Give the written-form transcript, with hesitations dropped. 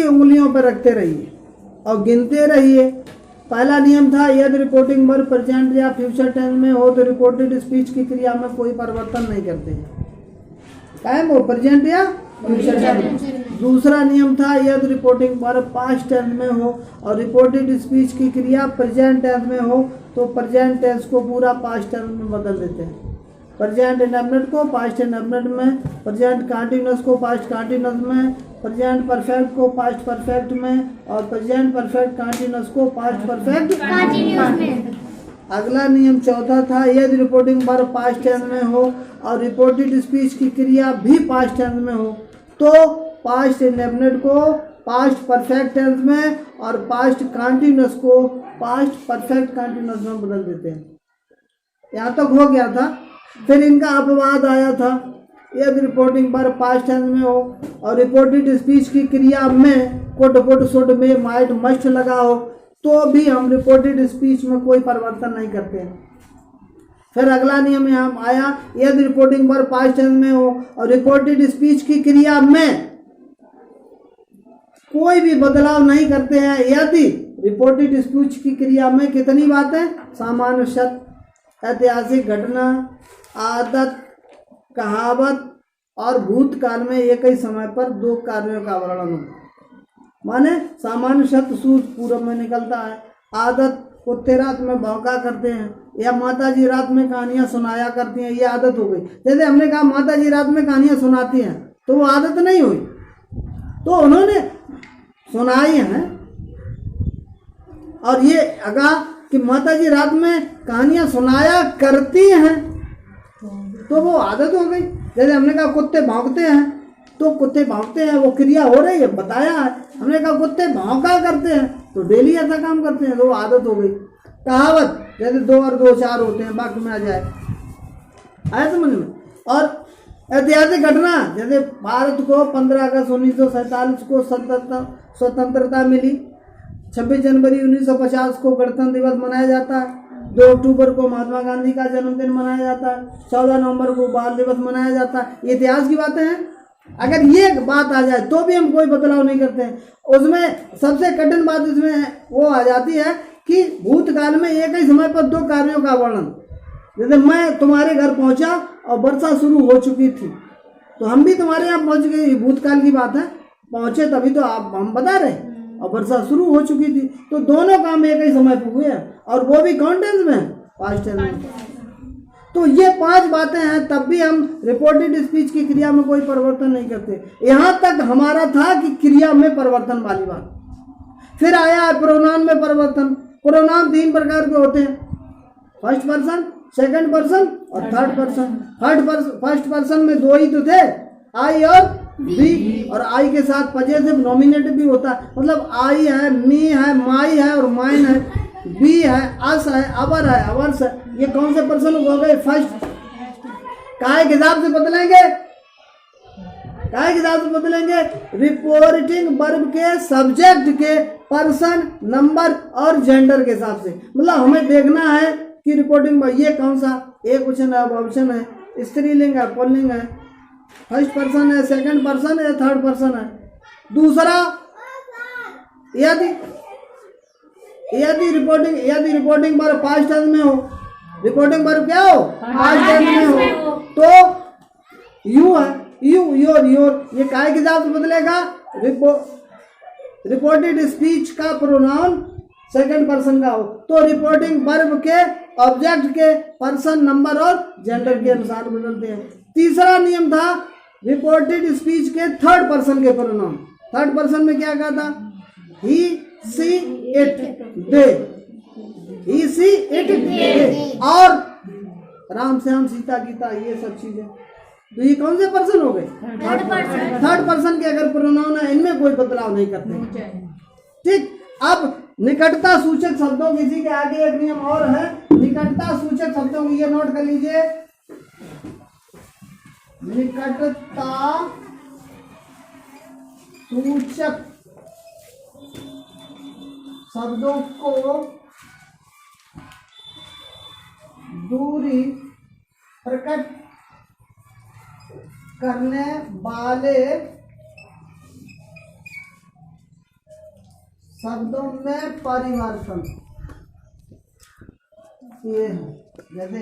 ही उंगलियों पर रखते रहिए और गिनते रहिए। पहला नियम था यदि रिपोर्टिंग वर्ब प्रेजेंट या फ्यूचर टेंस में हो तो रिपोर्टेड स्पीच की क्रिया में कोई परिवर्तन नहीं करते हैं, कायम हो प्रेजेंट या फ्यूचर टेंस। दूसरा नियम था यदि रिपोर्टिंग वर्ब पास्ट टेंस में हो और रिपोर्टेड स्पीच की क्रिया प्रेजेंट टेंस में हो तो प्रेजेंट टेंस को पूरा पास्ट टेंस में बदल देते हैं। प्रेजेंट इंडेफिनिट को पास्ट इंडेफिनिट में, प्रेजेंट कंटीन्यूअस को पास्ट कंटीन्यूअस में, प्रेजेंट परफेक्ट को पास्ट परफेक्ट में और प्रेजेंट परफेक्ट कंटीन्यूअस को पास्ट परफेक्ट कंटीन्यूअस में। अगला नियम चौथा था यदि रिपोर्टिंग वर्ब पास्ट टेंस में हो और रिपोर्टेड स्पीच की क्रिया भी पास्ट टेंस में हो तो पास्ट इंडेफिनिट को पास्ट परफेक्ट टेंस में और पास्ट कंटीन्यूअस को पास्ट परफेक्ट कंटीन्यूअस में बदल देते हैं। यहाँ तक हो गया था। फिर इनका अपवाद आया था यदि रिपोर्टिंग वर्ब पास्ट टेंस में हो और रिपोर्टेड स्पीच की क्रिया में कुड वुड शुड में माइट मस्ट लगा हो तो भी हम रिपोर्टेड स्पीच में कोई परिवर्तन नहीं करते हैं। फिर अगला नियम यहाँ आया यदि रिपोर्टिंग वर्ब पास्ट टेंस में हो और रिपोर्टेड स्पीच की क्रिया में कोई भी बदलाव नहीं करते हैं यदि रिपोर्टेड स्पीच की क्रिया में कितनी बातें, सामान्य सत्य, ऐतिहासिक घटना, आदत, कहावत और भूतकाल में एक ही समय पर दो कार्यों का वर्णन हो। माने सामान्य सत्य सूर्य पूरब में निकलता है, आदत कुत्ते रात में भौंका करते हैं या माता जी रात में कहानियां सुनाया करती हैं, ये आदत हो गई। जैसे हमने कहा माता जी रात में कहानियां सुनाती हैं तो वो आदत नहीं हुई, तो उन्होंने सुनाई हैं। और ये कहा कि माता जी रात में कहानियां सुनाया करती हैं तो वो आदत हो गई। जैसे हमने कहा कुत्ते भौंकते हैं तो कुत्ते भौंकते हैं, वो क्रिया हो रही है, बताया है। हमने कहा कुत्ते भौंका करते हैं तो डेली ऐसा काम करते हैं तो वो आदत हो गई। कहावत जैसे 2 और 2 4 होते हैं, वाक्य में आ जाए, आया समझ में। और ऐतिहासिक घटना जैसे भारत को 15 अगस्त 1947 को स्वतंत्रता मिली, 26 जनवरी 1950 को गणतंत्र दिवस मनाया जाता है, 2 अक्टूबर को महात्मा गांधी का जन्मदिन मनाया जाता है, 14 नवंबर को बाल दिवस मनाया जाता है। ये इतिहास की बातें हैं। अगर ये बात आ जाए तो भी हम कोई बदलाव नहीं करते हैं। उसमें सबसे कठिन बात इसमें वो आ जाती है कि भूतकाल में एक ही समय पर 2 कार्यों का वर्णन। जैसे मैं तुम्हारे घर पहुंचा और वर्षा शुरू हो चुकी थी तो हम भी तुम्हारे यहाँ पहुंच गए, भूतकाल की बात है, पहुंचे तभी तो आप हम बता रहे और वर्षा शुरू हो चुकी थी, तो दोनों काम एक ही समय पर हुए हैं और वो भी कौन टेंस में, पास्ट टेंस में। तो ये 5 बातें हैं, तब भी हम रिपोर्टेड स्पीच की क्रिया में कोई परिवर्तन नहीं करते। यहाँ तक हमारा था कि क्रिया में परिवर्तन वाली बात। फिर आया है प्रोनाउन में परिवर्तन। प्रोनाउन 3 प्रकार के होते हैं, फर्स्ट पर्सन, सेकंड पर्सन और थर्ड पर्सन। फर्स्ट पर्सन में 2 ही तो थे, आई और वी, और आई के साथ पजेसिव नॉमिनेटिव भी होता है। मतलब आई है, मी है, माई है और माइन है, बी है, अस है, अवर है, अवर्स है। ये कौन से पर्सन हो गए, फर्स्ट। काय के हिसाब से बदलेंगे, काय के हिसाब से बदलेंगे, रिपोर्टिंग वर्ब के सब्जेक्ट के पर्सन, नंबर और जेंडर के हिसाब से। मतलब हमें देखना है कि रिपोर्टिंग ये कौन सा, एक क्वेश्चन है, ऑप्शन है, स्त्रीलिंग है, पुल्लिंग है, फर्स्ट पर्सन है, सेकंड पर्सन है, थर्ड पर्सन है। दूसरा यदि रिपोर्टिंग वर्ब पास्ट टेंस में हो, रिपोर्टिंग वर्ब क्या हो, पास्ट टेंस में हो, तो यू है, यू, योर, ये काय के हिसाब से बदलेगा, रिपोर्टेड स्पीच का प्रोनाउन सेकंड पर्सन का हो तो रिपोर्टिंग वर्ब के ऑब्जेक्ट के पर्सन, नंबर और जेंडर के अनुसार बदलते हैं। तीसरा नियम था रिपोर्टेड स्पीच के थर्ड पर्सन के प्रोनाउन। थर्ड पर्सन में क्या कहा था, ही, सी, it, they, he, C, it, दे, और राम, श्याम, सीता, गीता, ये सब चीजें। तो ये कौन से पर्सन हो गए, थर्ड पर्सन के अगर प्रोनाउन है इनमें कोई बदलाव नहीं करते। ठीक। अब निकटता सूचक शब्दों की, इसी के आगे एक नियम और है, निकटता सूचक शब्दों की, ये नोट कर लीजिए। निकटता सूचक शब्दों को दूरी प्रकट करने वाले शब्दों में परिवर्तन ये है। जैसे